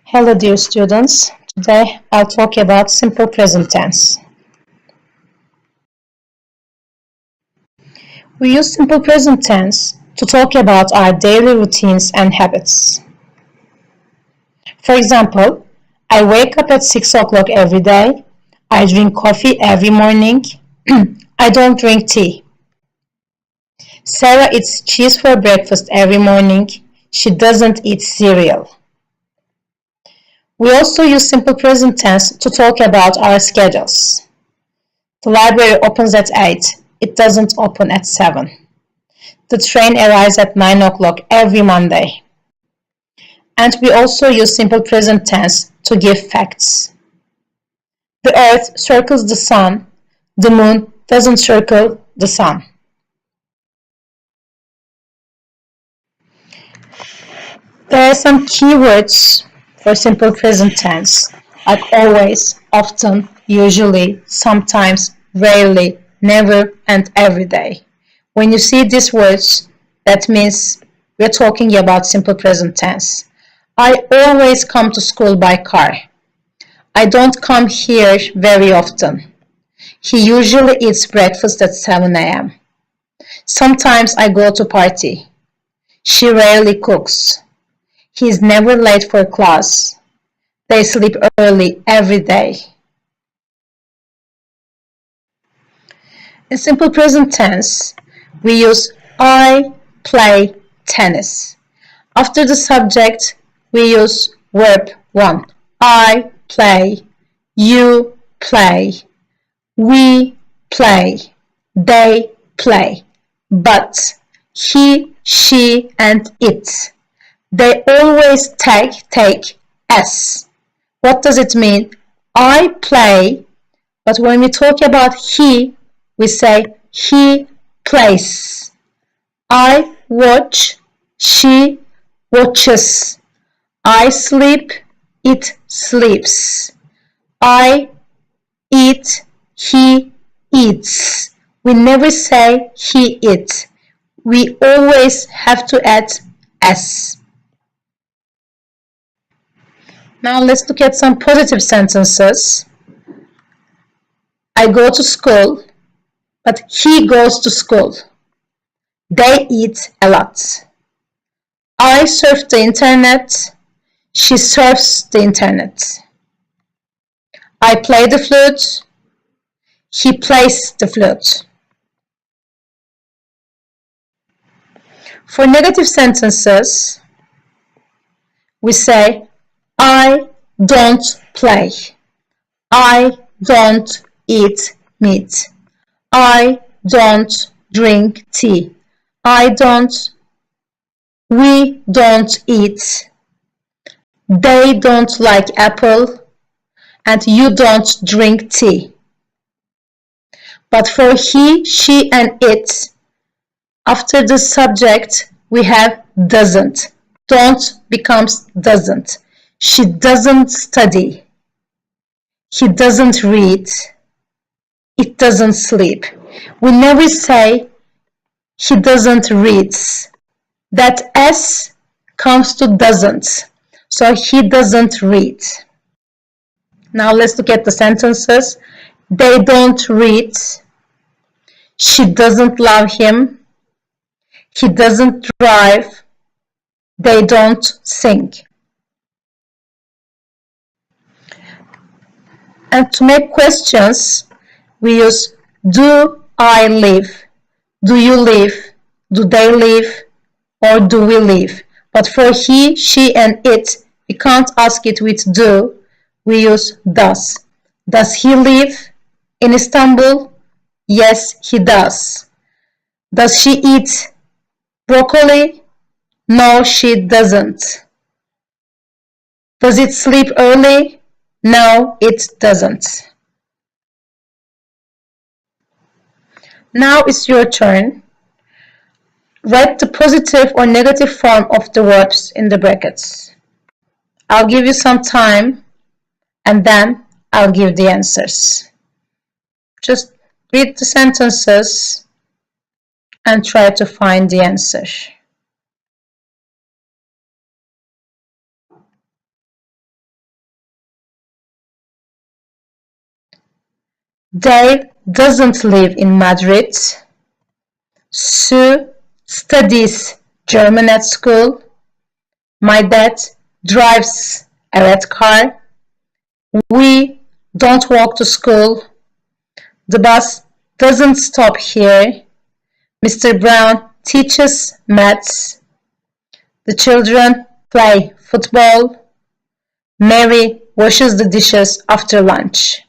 Hello dear students, today I'll talk about simple present tense. We use simple present tense to talk about our daily routines and habits. For example, I wake up at 6 o'clock every day, I drink coffee every morning, I don't drink tea. Sarah eats cheese for breakfast every morning, she doesn't eat cereal. We also use simple present tense to talk about our schedules. The library opens at 8. It doesn't open at 7. The train arrives at 9 o'clock every Monday. And we also use simple present tense to give facts. The earth circles the sun. The moon doesn't circle the sun. There are some keywords for simple present tense, like always, often, usually, sometimes, rarely, never, and every day. When you see these words, that means we're talking about simple present tense. I always come to school by car. I don't come here very often. He usually eats breakfast at 7 a.m. Sometimes I go to party. She rarely cooks. He's never late for class. They sleep early every day. In simple present tense, we use I play tennis. After the subject, we use verb 1. I play, you play, we play, they play. But he, she, and it, they always take S. What does it mean? I play, but when we talk about he, we say he plays. I watch, she watches. I sleep, it sleeps. I eat, he eats. We never say he eats. We always have to add S. Now let's look at some positive sentences. I go to school, but he goes to school. They eat a lot. I surf the internet. She surfs the internet. I play the flute. He plays the flute. For negative sentences, we say I don't play. I don't eat meat. I don't drink tea. We don't eat. They don't like apple. And you don't drink tea. But for he, she, and it, after the subject, we have doesn't. Don't becomes doesn't. She doesn't study. He doesn't read. It doesn't sleep. We never say he doesn't read. That S comes to doesn't. So he doesn't read. Now let's look at the sentences. They don't read. She doesn't love him. He doesn't drive. They don't sing. And to make questions, we use do I live? Do you live? Do they live? Or do we live? But for he, she, and it, we can't ask it with do. We use does. Does he live in Istanbul? Yes, he does. Does she eat broccoli? No, she doesn't. Does it sleep early? No, it doesn't. Now it's your turn. Write the positive or negative form of the verbs in the brackets. I'll give you some time and then I'll give the answers. Just read the sentences and try to find the answer. Dave doesn't live in Madrid. Sue studies German at school. My dad drives a red car. We don't walk to school. The bus doesn't stop here. Mr. Brown teaches maths. The children play football. Mary washes the dishes after lunch.